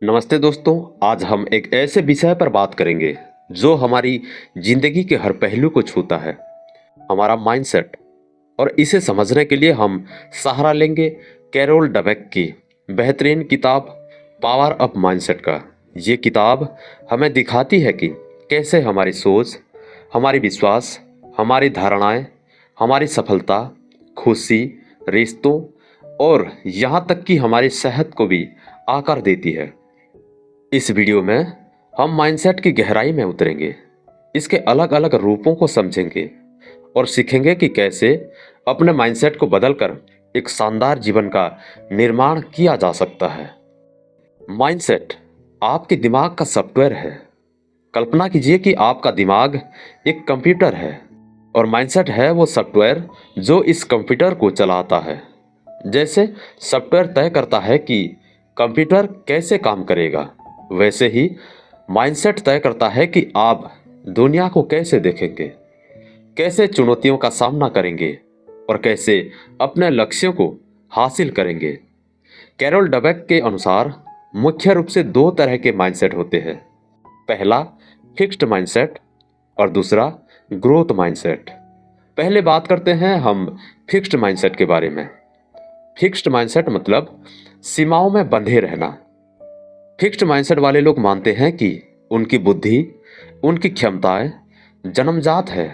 नमस्ते दोस्तों। आज हम एक ऐसे विषय पर बात करेंगे जो हमारी जिंदगी के हर पहलू को छूता है, हमारा माइंडसेट। और इसे समझने के लिए हम सहारा लेंगे कैरोल डवेक की बेहतरीन किताब पावर ऑफ माइंडसेट का। ये किताब हमें दिखाती है कि कैसे हमारी सोच, हमारी विश्वास, हमारी धारणाएं, हमारी सफलता, खुशी, रिश्तों और यहाँ तक कि हमारी सेहत को भी आकार देती है। इस वीडियो में हम माइंडसेट की गहराई में उतरेंगे, इसके अलग अलग रूपों को समझेंगे और सीखेंगे कि कैसे अपने माइंडसेट को बदलकर एक शानदार जीवन का निर्माण किया जा सकता है। माइंडसेट आपके दिमाग का सॉफ्टवेयर है। कल्पना कीजिए कि आपका दिमाग एक कंप्यूटर है और माइंडसेट है वो सॉफ्टवेयर जो इस कंप्यूटर को चलाता है। जैसे सॉफ्टवेयर तय करता है कि कंप्यूटर कैसे काम करेगा, वैसे ही माइंडसेट तय करता है कि आप दुनिया को कैसे देखेंगे, कैसे चुनौतियों का सामना करेंगे और कैसे अपने लक्ष्यों को हासिल करेंगे। कैरोल डवेक के अनुसार मुख्य रूप से दो तरह के माइंडसेट होते हैं। पहला फिक्स्ड माइंडसेट और दूसरा ग्रोथ माइंडसेट। पहले बात करते हैं हम फिक्स्ड माइंडसेट के बारे में। फिक्स्ड माइंडसेट मतलब सीमाओं में बंधे रहना। फिक्स्ड माइंडसेट वाले लोग मानते हैं कि उनकी बुद्धि, उनकी क्षमताएं जन्मजात है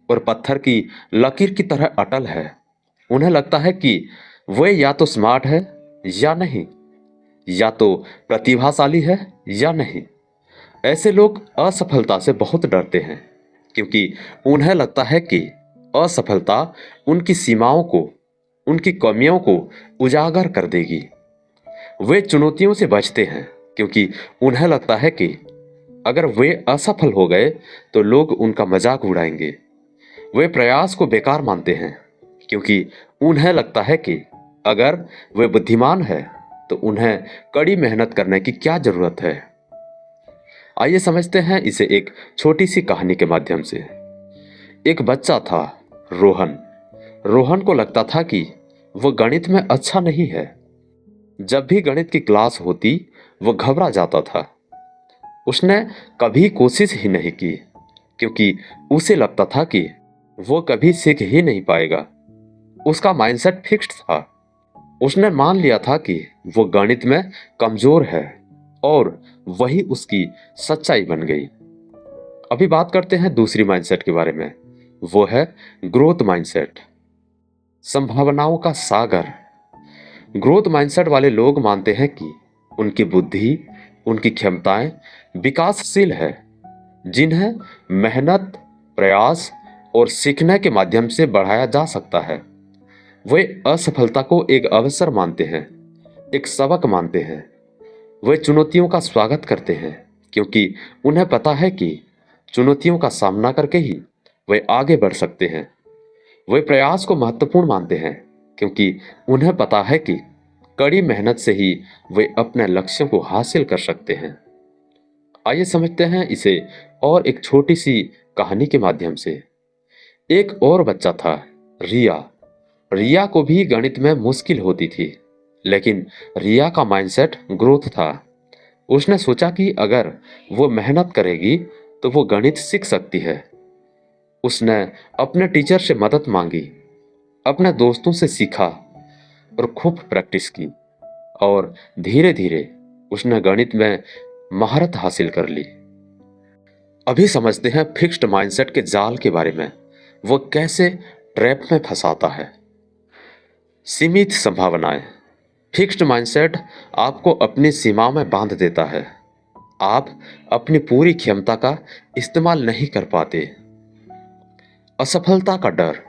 और पत्थर की लकीर की तरह अटल है। उन्हें लगता है कि वे या तो स्मार्ट है या नहीं, या तो प्रतिभाशाली है या नहीं। ऐसे लोग असफलता से बहुत डरते हैं क्योंकि उन्हें लगता है कि असफलता उनकी सीमाओं को, उनकी कमियों को उजागर कर देगी। वे चुनौतियों से बचते हैं क्योंकि उन्हें लगता है कि अगर वे असफल हो गए तो लोग उनका मजाक उड़ाएंगे। वे प्रयास को बेकार मानते हैं क्योंकि उन्हें लगता है कि अगर वे बुद्धिमान है तो उन्हें कड़ी मेहनत करने की क्या जरूरत है। आइए समझते हैं इसे एक छोटी सी कहानी के माध्यम से। एक बच्चा था, रोहन। रोहन को लगता था कि वह गणित में अच्छा नहीं है। जब भी गणित की क्लास होती वो घबरा जाता था। उसने कभी कोशिश ही नहीं की क्योंकि उसे लगता था कि वो कभी सीख ही नहीं पाएगा। उसका माइंडसेट फिक्स्ड था। उसने मान लिया था कि वो गणित में कमजोर है और वही उसकी सच्चाई बन गई। अभी बात करते हैं दूसरी माइंडसेट के बारे में। वो है ग्रोथ माइंडसेट, संभावनाओं का सागर। ग्रोथ माइंडसेट वाले लोग मानते हैं कि उनकी बुद्धि, उनकी क्षमताएं विकासशील है, जिन्हें मेहनत, प्रयास और सीखने के माध्यम से बढ़ाया जा सकता है। वे असफलता को एक अवसर मानते हैं, एक सबक मानते हैं। वे चुनौतियों का स्वागत करते हैं क्योंकि उन्हें पता है कि चुनौतियों का सामना करके ही वे आगे बढ़ सकते हैं। वे प्रयास को महत्वपूर्ण मानते हैं क्योंकि उन्हें पता है कि कड़ी मेहनत से ही वे अपने लक्ष्यों को हासिल कर सकते हैं। आइए समझते हैं इसे और एक छोटी सी कहानी के माध्यम से। एक और बच्चा था, रिया। रिया को भी गणित में मुश्किल होती थी, लेकिन रिया का माइंडसेट ग्रोथ था। उसने सोचा कि अगर वो मेहनत करेगी तो वो गणित सीख सकती है। उसने अपने टीचर से मदद मांगी, अपने दोस्तों से सीखा और खूब प्रैक्टिस की और धीरे धीरे उसने गणित में महारत हासिल कर ली। अभी समझते हैं फिक्स्ड माइंडसेट के जाल के बारे में। वो कैसे ट्रैप में फंसाता है। सीमित संभावनाएं। फिक्स्ड माइंडसेट आपको अपनी सीमा में बांध देता है। आप अपनी पूरी क्षमता का इस्तेमाल नहीं कर पाते। असफलता का डर।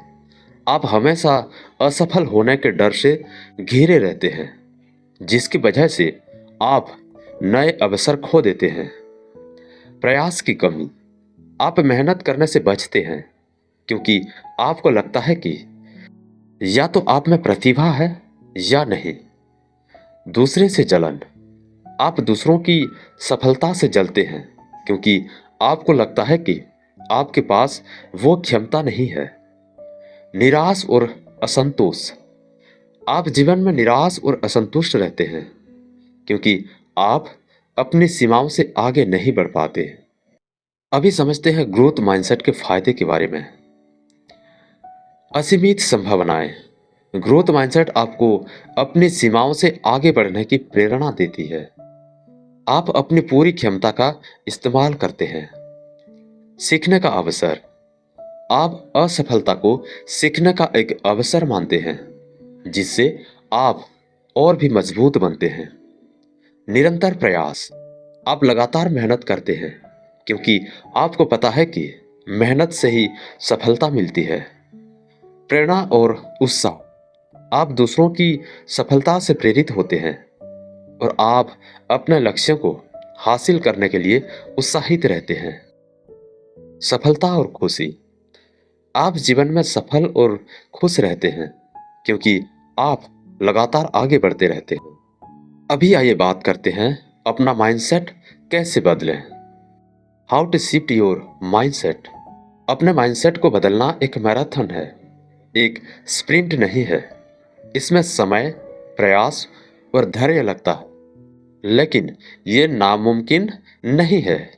आप हमेशा असफल होने के डर से घिरे रहते हैं, जिसकी वजह से आप नए अवसर खो देते हैं। प्रयास की कमी। आप मेहनत करने से बचते हैं क्योंकि आपको लगता है कि या तो आप में प्रतिभा है या नहीं। दूसरे से जलन। आप दूसरों की सफलता से जलते हैं क्योंकि आपको लगता है कि आपके पास वो क्षमता नहीं है। निराश और असंतोष। आप जीवन में निराश और असंतुष्ट रहते हैं क्योंकि आप अपनी सीमाओं से आगे नहीं बढ़ पाते। अभी समझते हैं ग्रोथ माइंडसेट के फायदे के बारे में। असीमित संभावनाएं। ग्रोथ माइंडसेट आपको अपनी सीमाओं से आगे बढ़ने की प्रेरणा देती है। आप अपनी पूरी क्षमता का इस्तेमाल करते हैं। सीखने का अवसर। आप असफलता को सीखने का एक अवसर मानते हैं, जिससे आप और भी मजबूत बनते हैं। निरंतर प्रयास। आप लगातार मेहनत करते हैं, क्योंकि आपको पता है कि मेहनत से ही सफलता मिलती है। प्रेरणा और उत्साह। आप दूसरों की सफलता से प्रेरित होते हैं और आप अपने लक्ष्यों को हासिल करने के लिए उत्साहित रहते हैं। सफलता और खुशी। आप जीवन में सफल और खुश रहते हैं, क्योंकि आप लगातार आगे बढ़ते रहते हैं। अभी आइए बात करते हैं अपना माइंडसेट कैसे बदलें। How to shift your mindset. अपने माइंडसेट को बदलना एक मैराथन है, एक स्प्रिंट नहीं है। इसमें समय, प्रयास और धैर्य लगता है, लेकिन ये नामुमकिन नहीं है।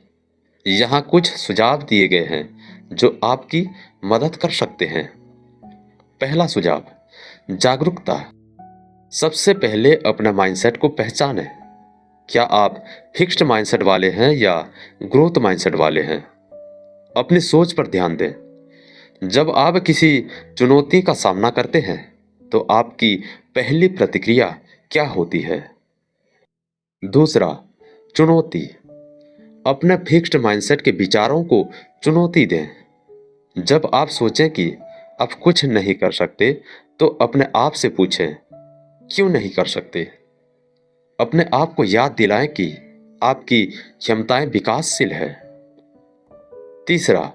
यहाँ कुछ सुझाव दिए गए हैं जो आपकी मदद कर सकते हैं। पहला सुझाव, जागरूकता। सबसे पहले अपने माइंडसेट को पहचानें। क्या आप फिक्स्ड माइंडसेट वाले हैं या ग्रोथ माइंडसेट वाले हैं? अपनी सोच पर ध्यान दें। जब आप किसी चुनौती का सामना करते हैं, तो आपकी पहली प्रतिक्रिया क्या होती है? दूसरा, चुनौती। अपने फिक्स्ड माइंडसेट के विचारों को चुनौती दें। जब आप सोचें कि आप कुछ नहीं कर सकते, तो अपने आप से पूछें, क्यों नहीं कर सकते? अपने आप को याद दिलाएं कि आपकी क्षमताएं विकासशील है। तीसरा,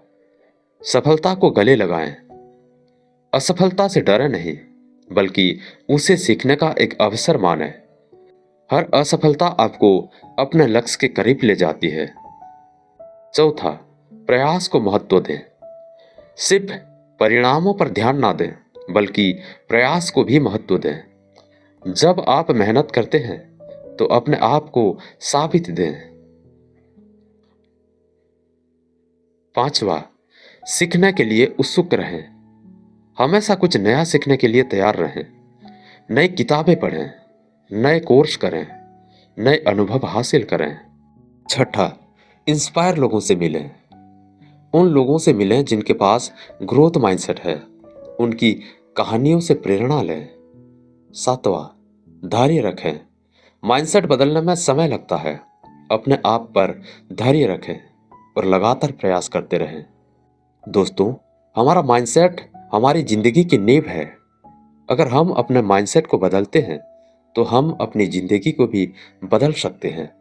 सफलता को गले लगाएं। असफलता से डरें नहीं, बल्कि उसे सीखने का एक अवसर मानें। हर असफलता आपको अपने लक्ष्य के करीब ले जाती है। चौथा, प्रयास को महत्व दें। सिर्फ परिणामों पर ध्यान ना दें, बल्कि प्रयास को भी महत्व दें। जब आप मेहनत करते हैं, तो अपने आप को साबित दें। पांचवा, सीखने के लिए उत्सुक रहें। हमेशा कुछ नया सीखने के लिए तैयार रहें। नई किताबें पढ़ें, नए कोर्स करें, नए अनुभव हासिल करें। छठा, इंस्पायर लोगों से मिलें। उन लोगों से मिलें जिनके पास ग्रोथ माइंडसेट है। उनकी कहानियों से प्रेरणा लें। सातवां, धैर्य रखें। माइंडसेट बदलने में समय लगता है। अपने आप पर धैर्य रखें और लगातार प्रयास करते रहें। दोस्तों, हमारा माइंडसेट हमारी जिंदगी की नींव है। अगर हम अपने माइंडसेट को बदलते हैं, तो हम अपनी जिंदगी को भी बदल सकते हैं।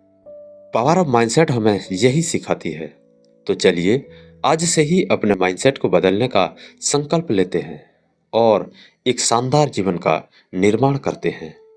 पावर ऑफ माइंडसेट हमें यही सिखाती है। तो चलिए आज से ही अपने माइंडसेट को बदलने का संकल्प लेते हैं और एक शानदार जीवन का निर्माण करते हैं।